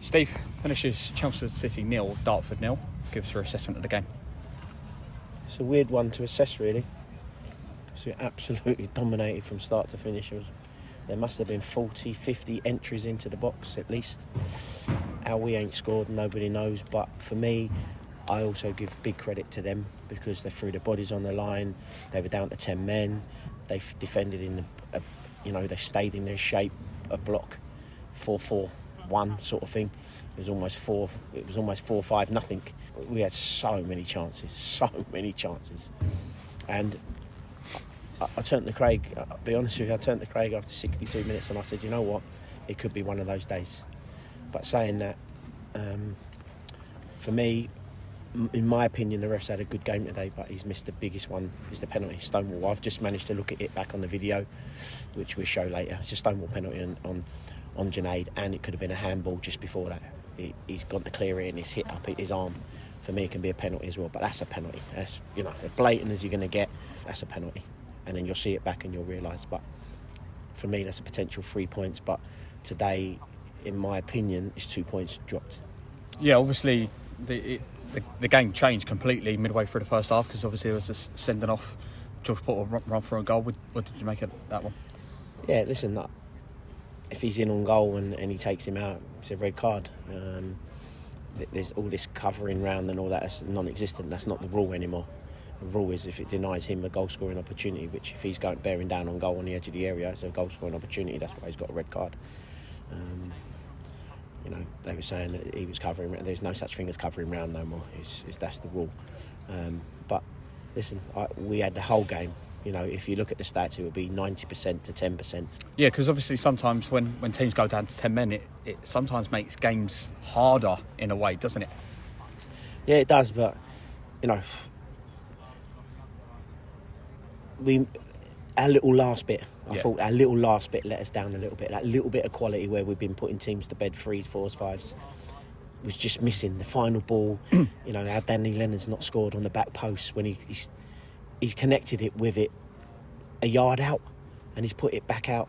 Steve, finishes Chelmsford City 0, Dartford 0. Give us your assessment of the game. It's a weird one to assess, really. So it absolutely dominated from start to finish. There must have been 40, 50 entries into the box at least. How we ain't scored, nobody knows. But for me, I also give big credit to them because they threw their bodies on the line. They were down to 10 men. They defended they stayed in their shape, a block 4-4-1 sort of thing. It was almost 4-5 nothing. We had so many chances. And I turned to Craig, I'll be honest with you, I turned to Craig after 62 minutes and I said, you know what, it could be one of those days. But saying that, for me, in my opinion, the ref's had a good game today, but he's missed the biggest one, is the penalty, Stonewall. I've just managed to look at it back on the video, which we'll show later. It's a Stonewall penalty on Junaid, and it could have been a handball just before that. He's gone to clear it and it's hit up his arm. For me, it can be a penalty as well, but that's a penalty. That's, as blatant as you're going to get, that's a penalty. And then you'll see it back and you'll realise. But for me, that's a potential 3 points. But today, in my opinion, it's 2 points dropped. Yeah, obviously, the game changed completely midway through the first half because obviously it was just sending off. George Porter run for a goal. What did you make of that one? Yeah, listen, if he's in on goal and he takes him out, it's a red card. There's all this covering round and all that. That's non-existent. That's not the rule anymore. The rule is if it denies him a goal-scoring opportunity, which if he's bearing down on goal on the edge of the area, it's a goal-scoring opportunity. That's why he's got a red card. They were saying that he was covering. There's no such thing as covering round no more. That's the rule. But listen, we had the whole game. If you look at the stats, it would be 90% to 10%. Yeah, because obviously sometimes when teams go down to 10 men, it sometimes makes games harder in a way, doesn't it? Yeah, it does, but, our little last bit, I thought our little last bit let us down a little bit. That little bit of quality where we've been putting teams to bed, 3s, 4s, 5s, was just missing. The final ball, our Danny Leonard's not scored on the back post when he's connected it with it a yard out and he's put it back out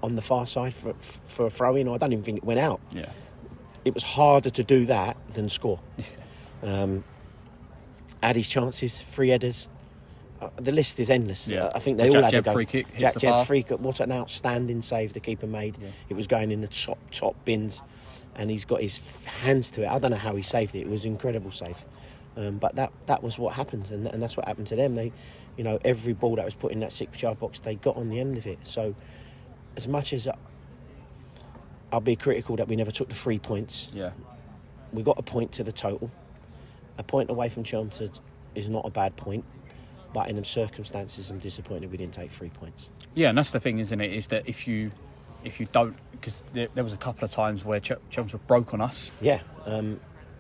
on the far side for a throw-in. I don't even think it went out. Yeah. It was harder to do that than score. Had his chances, 3 headers. The list is endless. Yeah. I think they all had to go. Free kick, Jack Jebb free kick. What an outstanding save the keeper made. Yeah. It was going in the top bins and he's got his hands to it. I don't know how he saved it. It was an incredible save. But that was what happened, and that's what happened to them. They, every ball that was put in that 6-yard box, they got on the end of it. So, as much as I'll be critical that we never took the 3 points, we got a point to the total. A point away from Chelmsford is not a bad point, but in them circumstances, I'm disappointed we didn't take 3 points. Yeah, and that's the thing, isn't it? Is that if you don't, because there was a couple of times where Chelmsford broke on us. Yeah.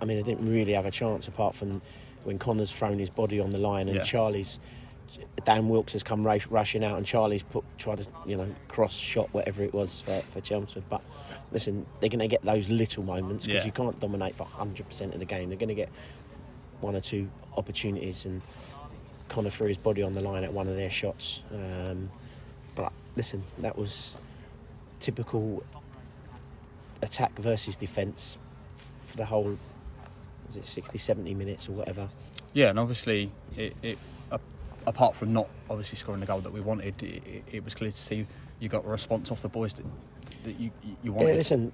I didn't really have a chance apart from when Connor's thrown his body on the line and Dan Wilkes has come rushing out and Charlie's tried to, cross shot, whatever it was for Chelmsford. But listen, they're going to get those little moments because you can't dominate for 100% of the game. They're going to get 1 or 2 opportunities and Connor threw his body on the line at one of their shots. But listen, that was typical attack versus defence for the whole, was it 60, 70 minutes or whatever. Yeah, and obviously, apart from not obviously scoring the goal that we wanted, it was clear to see you got a response off the boys that you wanted. Yeah, listen,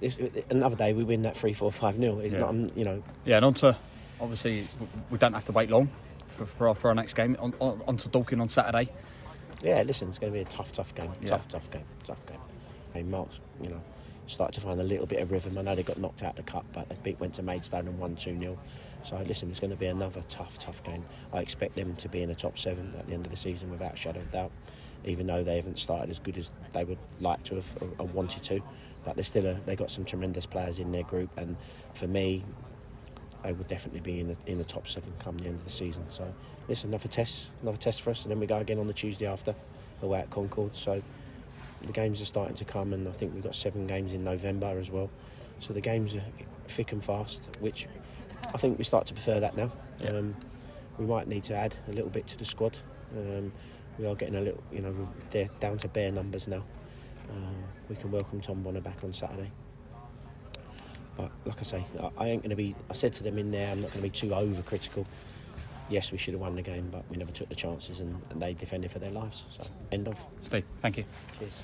another day we win that 3-4-5-0. It's not, Yeah, and on to, obviously, we don't have to wait long for our next game, on to Dorking on Saturday. Yeah, listen, it's going to be a tough game. Yeah. Tough game. Hey, Mark's, started to find a little bit of rhythm. I know they got knocked out of the cup, but they went to Maidstone and won 2-0. So listen, it's going to be another tough game. I expect them to be in the top 7 at the end of the season without a shadow of doubt, even though they haven't started as good as they would like to have or wanted to. But they got some tremendous players in their group, and for me, they would definitely be in the top 7 come the end of the season. So listen, another test for us, and then we go again on the Tuesday after away at Concord. So the games are starting to come, and I think we've got 7 games in November as well. So the games are thick and fast, which I think we start to prefer that now. Yeah. We might need to add a little bit to the squad. We are getting a little, they're down to bare numbers now. We can welcome Tom Bonner back on Saturday. But like I say, I ain't going to be. I said to them in there, I'm not going to be too overcritical. Yes, we should have won the game, but we never took the chances, and they defended for their lives. So, end of. Steve, thank you. Cheers.